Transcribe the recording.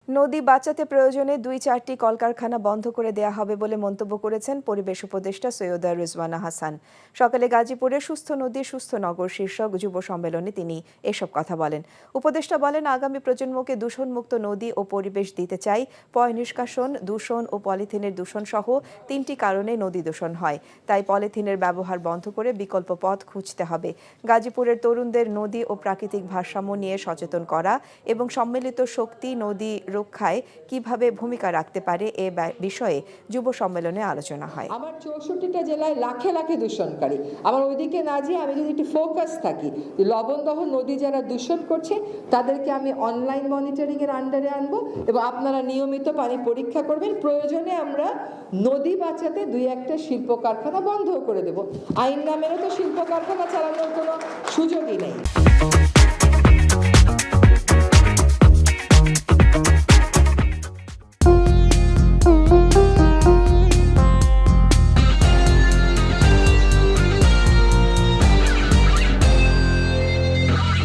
নদী বাঁচাতে প্রয়োজনে ২-৪টি কলকারখানা বন্ধ করে দেয়া হবে বলে মন্তব্য করেছেন পরিবেশ উপদেষ্টা সৈয়দা রিজওয়ানা হাসান। সকালে গাজীপুরে সুস্থ নদী সুস্থ নগর শীর্ষক যুব সম্মেলনে তিনি এসব কথা বলেন। উপদেষ্টা বলেন, আগামী প্রজন্মকে দূষণমুক্ত নদী ও পরিবেশ দিতে চাই। পয় নিষ্কাশন, দূষণ ও পলিথিনের দূষণ সহ ৩টি কারণে নদী দূষণ হয়। তাই পলিথিনের ব্যবহার বন্ধ করে বিকল্প পথ খুঁজতে হবে। গাজীপুরের তরুণদের নদী ও প্রাকৃতিক ভারসাম্য নিয়ে সচেতন করা এবং সম্মিলিত শক্তি নদী রক্ষায় কিভাবে ভূমিকা রাখতে পারে এ বিষয়ে যুব সম্মেলনে আলোচনা হয়। আমার ৬৪টা জেলায় লাখে লাখে দূষণকারী, আমার ওইদিকে না যেয়ে আমি যদি একটু ফোকাস থাকি, লবণদহ নদী যারা দূষণ করছে তাদেরকে আমি অনলাইন মনিটরিং এর আন্ডারে আনবো এবং আপনারা নিয়মিত পানি পরীক্ষা করবেন। প্রয়োজনে আমরা নদী বাঁচাতে ২-১টা শিল্প কারখানা বন্ধ করে দেব। আইন না মেনে তো শিল্প কারখানা চালানোর কোনো সুযোগই নেই।